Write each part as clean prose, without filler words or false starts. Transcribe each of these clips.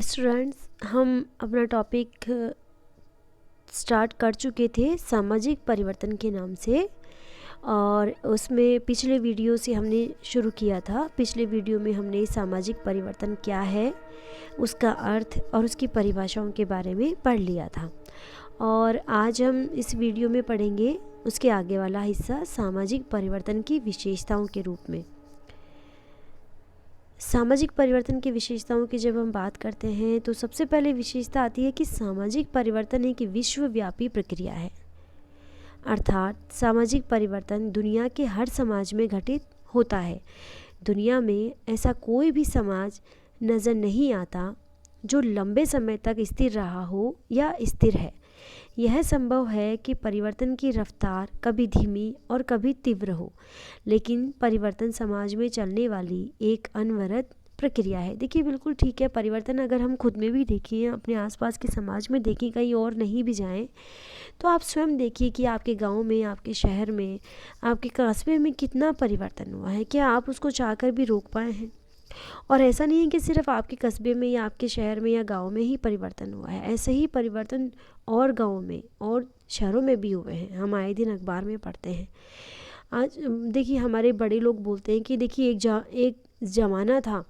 Students, हम अपना topic start कर चुके थे सामाजिक परिवर्तन के नाम से। और उसमें पिछले वीडियो से हमने शुरू किया था। पिछले वीडियो में हमने सामाजिक परिवर्तन क्या है, उसका अर्थ और उसकी परिभाषाओं के बारे में पढ़ लिया था। और आज हम इस वीडियो में पढ़ेंगे उसके आगे वाला हिस्सा, सामाजिक परिवर्तन की विशेषताओं के रूप में। सामाजिक परिवर्तन की विशेषताओं की जब हम बात करते हैं तो सबसे पहले विशेषता आती है कि सामाजिक परिवर्तन एक विश्वव्यापी प्रक्रिया है। अर्थात सामाजिक परिवर्तन दुनिया के हर समाज में घटित होता है। दुनिया में ऐसा कोई भी समाज नज़र नहीं आता जो लंबे समय तक स्थिर रहा हो या स्थिर है। यह संभव है कि परिवर्तन की रफ्तार कभी धीमी और कभी तीव्र हो, लेकिन परिवर्तन समाज में चलने वाली एक अनवरत प्रक्रिया है। देखिए, बिल्कुल ठीक है। परिवर्तन अगर हम खुद में भी देखें, अपने आसपास के समाज में देखें, कहीं और नहीं भी जाएं, तो आप स्वयं देखिए कि आपके गांव में, आपके शहर में, आपके कस्बे में कितना परिवर्तन हुआ है। क्या आप उसको चाहकर भी रोक पाए हैं? और ऐसा नहीं है कि सिर्फ आपके कस्बे में या आपके शहर में या गांव में ही परिवर्तन हुआ है। ऐसे ही परिवर्तन और गांव में और शहरों में भी हुए हैं। हम आए दिन अखबार में पढ़ते हैं। आज देखिए, हमारे बड़े लोग बोलते हैं कि देखिए एक ज़माना था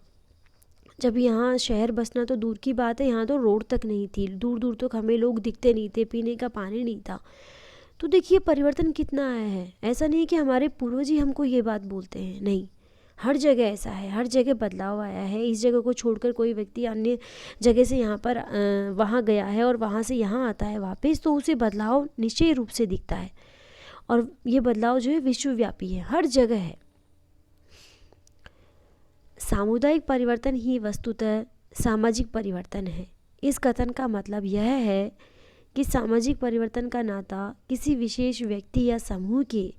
जब यहाँ शहर बसना तो दूर की बात है, यहाँ तो रोड तक नहीं थी, दूर दूर तक हमें लोग दिखते नहीं थे, पीने का पानी नहीं था। तो देखिए परिवर्तन कितना आया है। ऐसा नहीं है कि हमारे पूर्वज ही हमको ये बात बोलते हैं, नहीं, हर जगह ऐसा है, हर जगह बदलाव आया है। इस जगह को छोड़कर कोई व्यक्ति अन्य जगह से यहाँ पर वहाँ गया है और वहाँ से यहाँ आता है वापस, तो उसे बदलाव निश्चय रूप से दिखता है। और ये बदलाव जो है विश्वव्यापी है, हर जगह है। सामुदायिक परिवर्तन ही वस्तुतः सामाजिक परिवर्तन है। इस कथन का मतलब यह है कि सामाजिक परिवर्तन का नाता किसी विशेष व्यक्ति या समूह के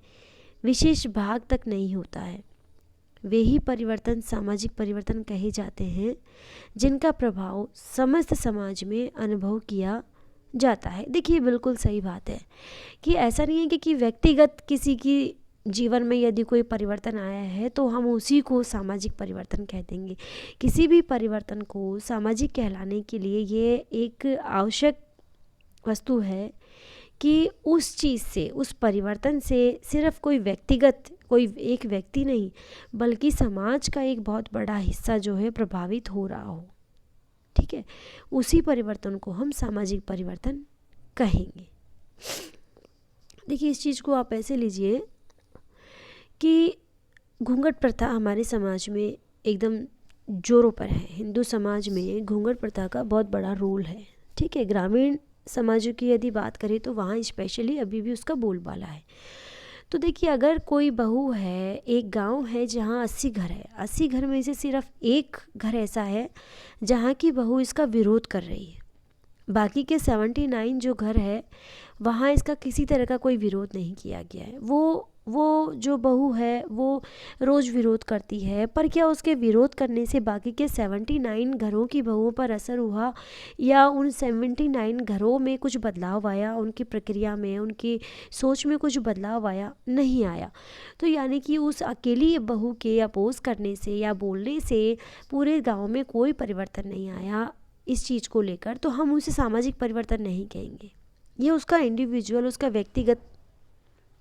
विशेष भाग तक नहीं होता है। वे ही परिवर्तन सामाजिक परिवर्तन कहे जाते हैं जिनका प्रभाव समस्त समाज में अनुभव किया जाता है। देखिए, बिल्कुल सही बात है कि ऐसा नहीं है कि व्यक्तिगत किसी की जीवन में यदि कोई परिवर्तन आया है तो हम उसी को सामाजिक परिवर्तन कह देंगे। किसी भी परिवर्तन को सामाजिक कहलाने के लिए ये एक आवश्यक वस्तु है कि उस चीज़ से, उस परिवर्तन से सिर्फ कोई एक व्यक्ति नहीं, बल्कि समाज का एक बहुत बड़ा हिस्सा जो है प्रभावित हो रहा हो। ठीक है, उसी परिवर्तन को हम सामाजिक परिवर्तन कहेंगे। देखिए, इस चीज़ को आप ऐसे लीजिए कि घूंघट प्रथा हमारे समाज में एकदम जोरों पर है। हिंदू समाज में घूंघट प्रथा का बहुत बड़ा रोल है। ठीक है, ग्रामीण समाजों की यदि बात करें तो वहाँ स्पेशली अभी भी उसका बोलबाला है। तो देखिए, अगर कोई बहू है, एक गांव है जहाँ 80 घर है, 80 घर में से सिर्फ एक घर ऐसा है जहाँ की बहू इसका विरोध कर रही है। बाकी के 79 जो घर है वहाँ इसका किसी तरह का कोई विरोध नहीं किया गया है। वो जो बहू है वो रोज़ विरोध करती है, पर क्या उसके विरोध करने से बाकी के 79 घरों की बहुओं पर असर हुआ या उन 79 घरों में कुछ बदलाव आया, उनकी प्रक्रिया में, उनकी सोच में कुछ बदलाव आया? नहीं आया। तो यानी कि उस अकेली बहू के अपोज करने से या बोलने से पूरे गाँव में कोई परिवर्तन नहीं आया इस चीज़ को लेकर, तो हम उसे सामाजिक परिवर्तन नहीं कहेंगे। ये उसका इंडिविजुअल, उसका व्यक्तिगत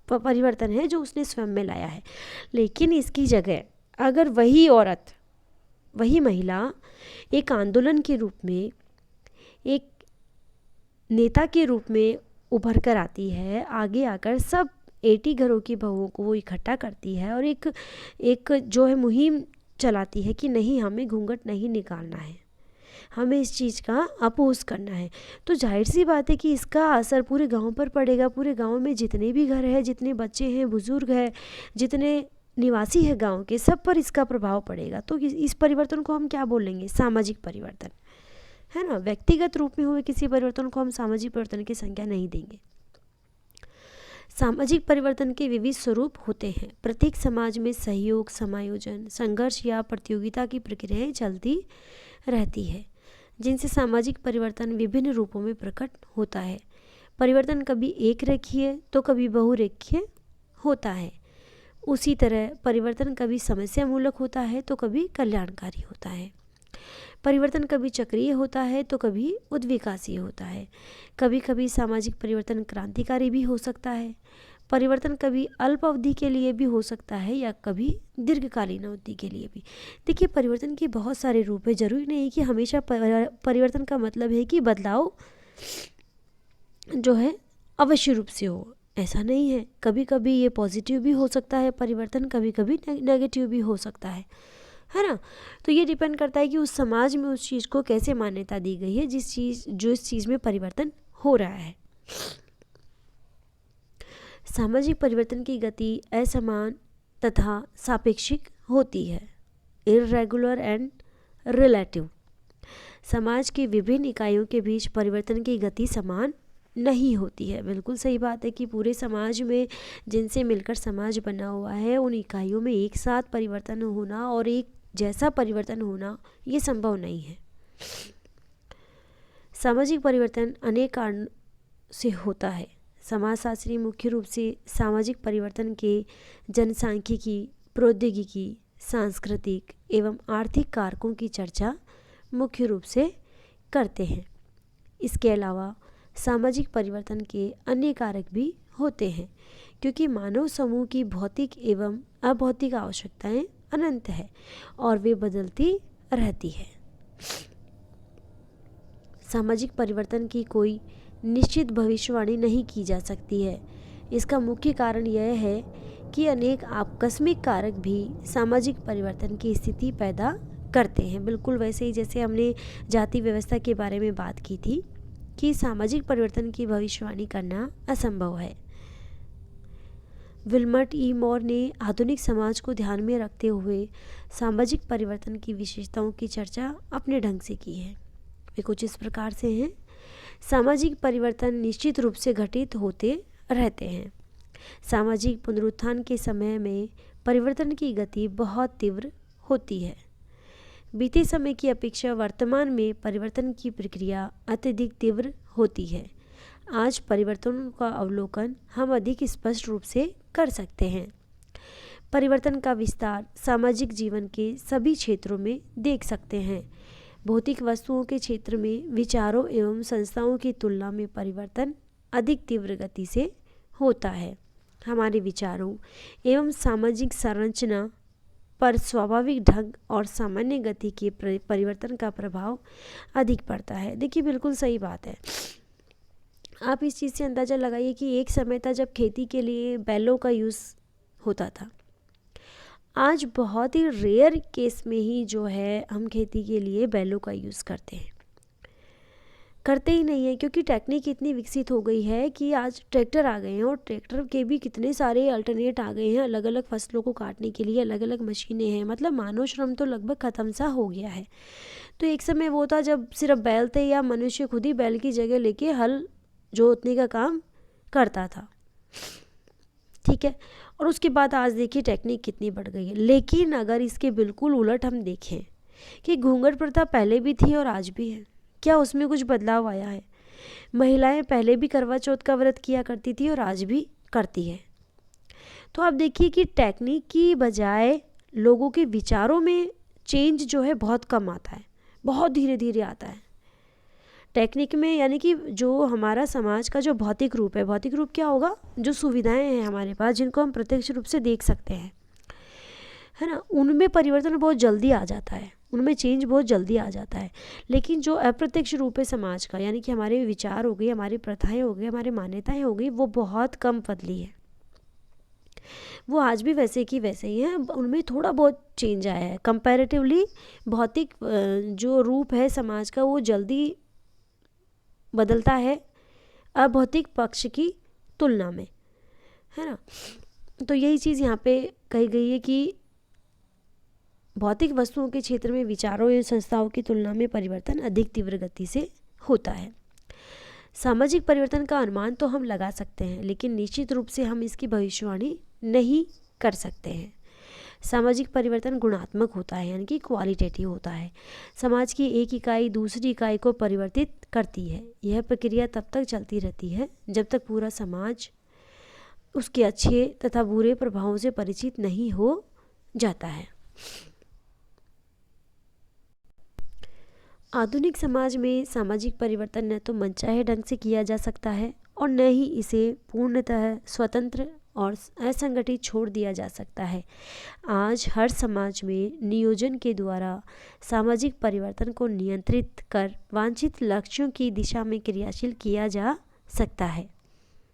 परिवर्तन है जो उसने स्वयं में लाया है। लेकिन इसकी जगह अगर वही औरत, वही महिला एक आंदोलन के रूप में, एक नेता के रूप में उभर कर आती है, आगे आकर सब 80 घरों की बहुओं को वो इकट्ठा करती है और एक जो है मुहिम चलाती है कि नहीं, हमें घूंघट नहीं निकालना है, हमें इस चीज़ का अपोज करना है, तो जाहिर सी बात है कि इसका असर पूरे गांव पर पड़ेगा। पूरे गांव में जितने भी घर हैं, जितने बच्चे हैं, बुजुर्ग हैं, जितने निवासी हैं गांव के, सब पर इसका प्रभाव पड़ेगा। तो इस परिवर्तन को हम क्या बोलेंगे? सामाजिक परिवर्तन, है ना। व्यक्तिगत रूप में हुए किसी परिवर्तन को हम सामाजिक परिवर्तन की संज्ञा नहीं देंगे। सामाजिक परिवर्तन के विविध स्वरूप होते हैं। प्रत्येक समाज में सहयोग, समायोजन, संघर्ष या प्रतियोगिता की प्रक्रियाएं चलती रहती है, जिनसे सामाजिक परिवर्तन विभिन्न रूपों में प्रकट होता है। परिवर्तन कभी एक रेखीय तो कभी बहुरेखीय होता है। उसी तरह परिवर्तन कभी समस्यामूलक होता है तो कभी कल्याणकारी होता है। परिवर्तन कभी चक्रीय होता है तो कभी उद्विकासीय होता है। कभी कभी सामाजिक परिवर्तन क्रांतिकारी भी हो सकता है। परिवर्तन कभी अल्प अवधि के लिए भी हो सकता है या कभी दीर्घकालीन अवधि के लिए भी। देखिए, परिवर्तन के बहुत सारे रूप है। जरूरी नहीं कि हमेशा परिवर्तन का मतलब है कि बदलाव जो है अवश्य रूप से हो, ऐसा नहीं है। कभी कभी ये पॉजिटिव भी हो सकता है परिवर्तन, कभी कभी नेगेटिव भी हो सकता है ना। तो ये डिपेंड करता है कि उस समाज में उस चीज़ को कैसे मान्यता दी गई है, इस चीज़ में परिवर्तन हो रहा है। सामाजिक परिवर्तन की गति असमान तथा सापेक्षिक होती है, इर्रेगुलर एंड रिलेटिव। समाज की विभिन्न इकाइयों के बीच परिवर्तन की गति समान नहीं होती है। बिल्कुल सही बात है कि पूरे समाज में जिनसे मिलकर समाज बना हुआ है, उन इकाइयों में एक साथ परिवर्तन होना और एक जैसा परिवर्तन होना ये संभव नहीं है। सामाजिक परिवर्तन अनेक कारण से होता है। समाजशास्त्री मुख्य रूप से सामाजिक परिवर्तन के जनसांख्यिकी, प्रौद्योगिकी, सांस्कृतिक एवं आर्थिक कारकों की चर्चा मुख्य रूप से करते हैं। इसके अलावा सामाजिक परिवर्तन के अन्य कारक भी होते हैं, क्योंकि मानव समूह की भौतिक एवं अभौतिक आवश्यकताएं अनंत है और वे बदलती रहती है। सामाजिक परिवर्तन की कोई निश्चित भविष्यवाणी नहीं की जा सकती है। इसका मुख्य कारण यह है कि अनेक आकस्मिक कारक भी सामाजिक परिवर्तन की स्थिति पैदा करते हैं। बिल्कुल वैसे ही जैसे हमने जाति व्यवस्था के बारे में बात की थी कि सामाजिक परिवर्तन की भविष्यवाणी करना असंभव है। विल्मट ई मॉर ने आधुनिक समाज को ध्यान में रखते हुए सामाजिक परिवर्तन की विशेषताओं की चर्चा अपने ढंग से की है। वे कुछ इस प्रकार से हैं। सामाजिक परिवर्तन निश्चित रूप से घटित होते रहते हैं। सामाजिक पुनरुत्थान के समय में परिवर्तन की गति बहुत तीव्र होती है। बीते समय की अपेक्षा वर्तमान में परिवर्तन की प्रक्रिया अत्यधिक तीव्र होती है। आज परिवर्तनों का अवलोकन हम अधिक स्पष्ट रूप से कर सकते हैं। परिवर्तन का विस्तार सामाजिक जीवन के सभी क्षेत्रों में देख सकते हैं। भौतिक वस्तुओं के क्षेत्र में विचारों एवं संस्थाओं की तुलना में परिवर्तन अधिक तीव्र गति से होता है। हमारे विचारों एवं सामाजिक संरचना पर स्वाभाविक ढंग और सामान्य गति के परिवर्तन का प्रभाव अधिक पड़ता है। देखिए, बिल्कुल सही बात है। आप इस चीज़ से अंदाज़ा लगाइए कि एक समय था जब खेती के लिए बैलों का यूज़ होता था। आज बहुत ही रेयर केस में ही जो है हम खेती के लिए बैलों का यूज़ करते ही नहीं है, क्योंकि टेक्निक इतनी विकसित हो गई है कि आज ट्रैक्टर आ गए हैं और ट्रैक्टर के भी कितने सारे अल्टरनेट आ गए हैं। अलग अलग फसलों को काटने के लिए अलग अलग मशीनें हैं। मतलब मानव श्रम तो लगभग ख़त्म सा हो गया है। तो एक समय वो था जब सिर्फ बैल थे या मनुष्य खुद ही बैल की जगह लेके हल जोतने का काम करता था, ठीक है। और उसके बाद आज देखिए टेक्निक कितनी बढ़ गई है। लेकिन अगर इसके बिल्कुल उलट हम देखें कि घूंघट प्रथा पहले भी थी और आज भी है, क्या उसमें कुछ बदलाव आया है? महिलाएं पहले भी करवा चौथ का व्रत किया करती थी और आज भी करती है। तो आप देखिए कि टेक्निक की बजाय लोगों के विचारों में चेंज जो है बहुत कम आता है, बहुत धीरे धीरे आता है। टेक्निक में यानी कि जो हमारा समाज का जो भौतिक रूप है, भौतिक रूप क्या होगा? जो सुविधाएं हैं हमारे पास, जिनको हम प्रत्यक्ष रूप से देख सकते हैं, है ना, उनमें परिवर्तन बहुत जल्दी आ जाता है, उनमें चेंज बहुत जल्दी आ जाता है। लेकिन जो अप्रत्यक्ष रूप है समाज का, यानी कि हमारे विचार हो गए, हमारी प्रथाएं हो गई, हमारी मान्यताएं हो गई, वो बहुत कम बदली है। वो आज भी वैसे की वैसे ही हैं। उनमें थोड़ा बहुत चेंज आया है कंपैरेटिवली। भौतिक जो रूप है समाज का वो जल्दी बदलता है अभौतिक पक्ष की तुलना में, है ना। तो यही चीज़ यहाँ पे कही गई है कि भौतिक वस्तुओं के क्षेत्र में विचारों या संस्थाओं की तुलना में परिवर्तन अधिक तीव्र गति से होता है। सामाजिक परिवर्तन का अनुमान तो हम लगा सकते हैं, लेकिन निश्चित रूप से हम इसकी भविष्यवाणी नहीं कर सकते हैं। सामाजिक परिवर्तन गुणात्मक होता है, यानी कि क्वालिटेटिव होता है। समाज की एक इकाई दूसरी इकाई को परिवर्तित करती है। यह प्रक्रिया तब तक चलती रहती है जब तक पूरा समाज उसके अच्छे तथा बुरे प्रभावों से परिचित नहीं हो जाता है। आधुनिक समाज में सामाजिक परिवर्तन न तो मनचाहे ढंग से किया जा सकता है और न ही इसे पूर्णतः स्वतंत्र और असंगठित छोड़ दिया जा सकता है। आज हर समाज में नियोजन के द्वारा सामाजिक परिवर्तन को नियंत्रित कर वांछित लक्ष्यों की दिशा में क्रियाशील किया जा सकता है।